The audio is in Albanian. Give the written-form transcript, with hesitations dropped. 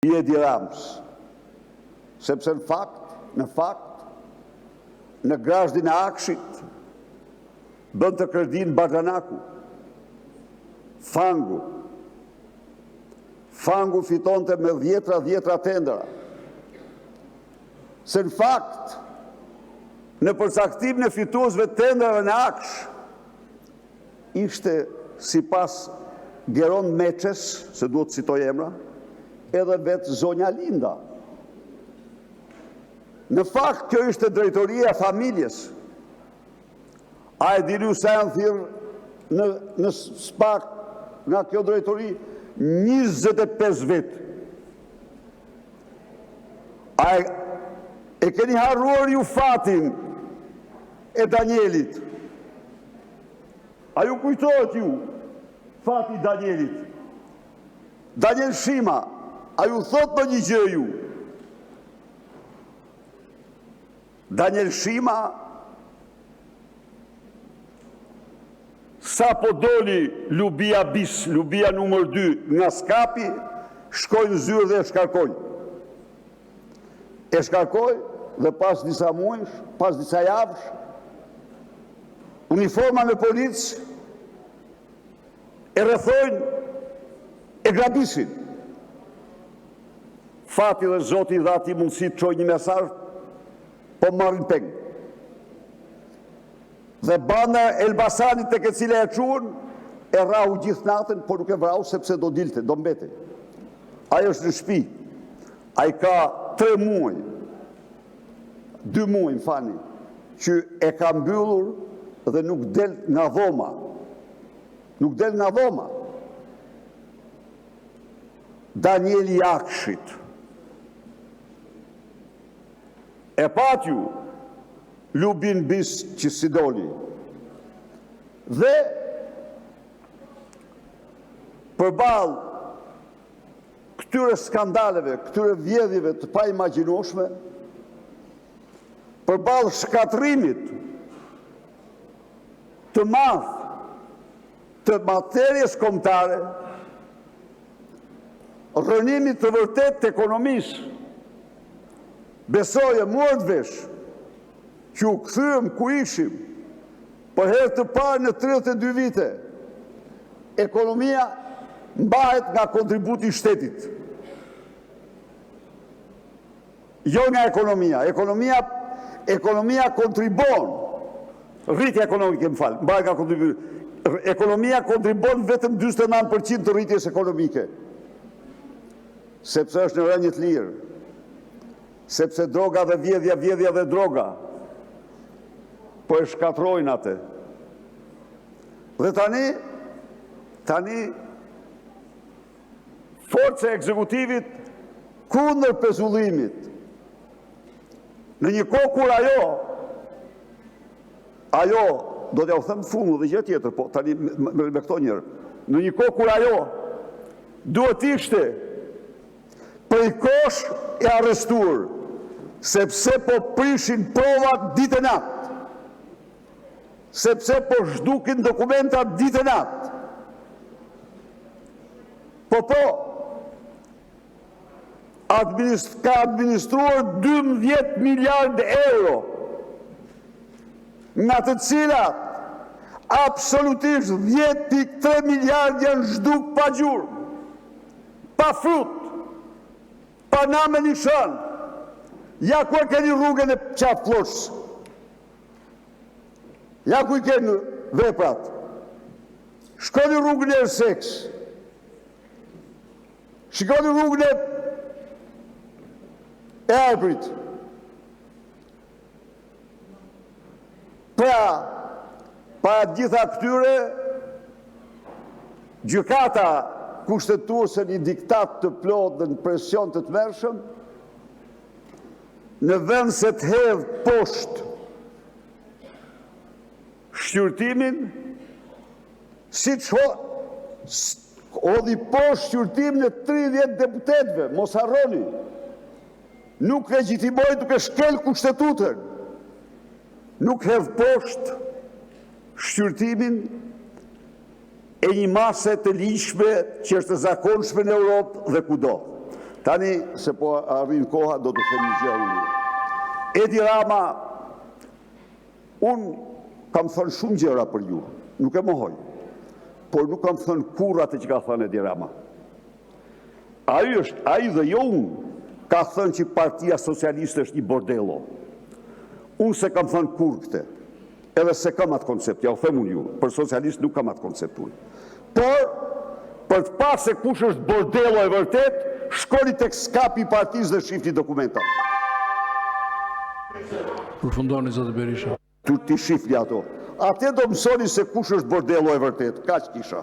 i Edi Ramës, sepse në fakt, në Grazhdin e Akshit, bën të Kërdinë Bardanaku, Fangu fitonte me dhjetra tendera. Se në fakt, në përcaktim në fituesve tenderave në Aksh, ishte sipas Geron Meçes, se duhet të citoj emra, edhe vetë zonja Linda. Në fakt, kjo ishte drejtoria e familjes. A e dini sa janë thirrë në SPAK nga kjo drejtori 25 vjet. A e keni harruar ju fatin e Danielit? A ju kujtohet ju fati i Danielit? Daniel Shima, a ju thot në një gjë ju? Daniel Shima, sa po doli Lubia Bis, Lubia numër 2 nga skapi, shkoj në zyrë dhe e shkarkoj. E shkarkoj dhe pas disa muajsh, pas disa javësh, uniforma me policë e rrethojnë, e grabisin. Fati dhe Zoti dha ati mundësi të çojë një mesazh, po marrin peng. Dhe banda Elbasanit tek e cila e çuan, e rrau gjithë natën, por nuk e vrau sepse do dilte, do mbete. Ai është në shtëpi. Ai ka 3 muaj, 2 muaj, më falni, që e ka mbyllur dhe nuk del nga dhoma. Nuk del nga dhoma. Danieli Akshit. E patju Lubin Bis që si doli. Dhe përballë këtyre skandaleve, këtyre vjedhjeve të pa imagjinueshme, përballë shkatrimit të madh të materjes kombëtare, rënimit të vërtet të ekonomisë, besoje muart vesh që u këthyëm ku ishim për herë të parë në 32 vite, ekonomia mbahet nga kontributi i shtetit. Jo nga ekonomia. Ekonomia kontribon, rritja ekonomike, mbahet nga kontributi. Ekonomia kontribon vetëm 49% të rritjes ekonomike. Sepse është në rënjë të lirë. Sepse droga dhe vjedhja dhe droga po e shkatrojnë atë. Dhe tani forca e ekzekutivit kundër pezullimit. Në një kohë kur ajo do t'ja u them fundu dhe gjë tjetër, po tani me këto njërë. Në një kohë kur ajo duhet ishte prej kosh e arrestuar, sepse po prishin provat ditë e natë, sepse po zhdukin dokumentat ditë e natë. Ka administruar 12 miliard euro, nga të cilat absolutisht 10.3 miliard janë zhduk pa gjurmë, pa frut, pa namë një shanë. Ja ku e keni rrugën e qatë floshës. Ja ku i keni veprat. Shkoni rrugën e Erseks. Shkoni rrugën e Arbrit. Pa gjitha këtyre, gjykata kushtetuese një diktat të plot dhe në presion të tmerrshëm, në vend se të hedh poshtë shqyrtimin, si që hodhi poshtë shqyrtimin e 30 deputetëve, mos harroni, nuk legjitimoi duke shkel kushtetutën, nuk hedh poshtë shqyrtimin e një mase të ligjshme që është zakonshme në Europë dhe kudo. Tani, se po arrin koha, do të them një gjë unë. Edi Rama, unë kam thënë shumë gjëra për ju, nuk e mohoj, por nuk kam thënë kurrë atë që ka thënë Edi Rama. Ai dhe jo unë, ka thënë që Partia Socialiste është një bordello. Unë se kam thënë kurrë këte, edhe se kam atë koncept, ja u them unë ju, për socialist nuk kam atë koncept unë. Por, për të parë se kush është bordello e vërtet, shkoni tek skapi i partisë dhe shifni dokumentat. Përfundoni, zotë Berisha. Ti shifni ato. Atë do mësoni se kush është bordello e vërtet, kaq kisha.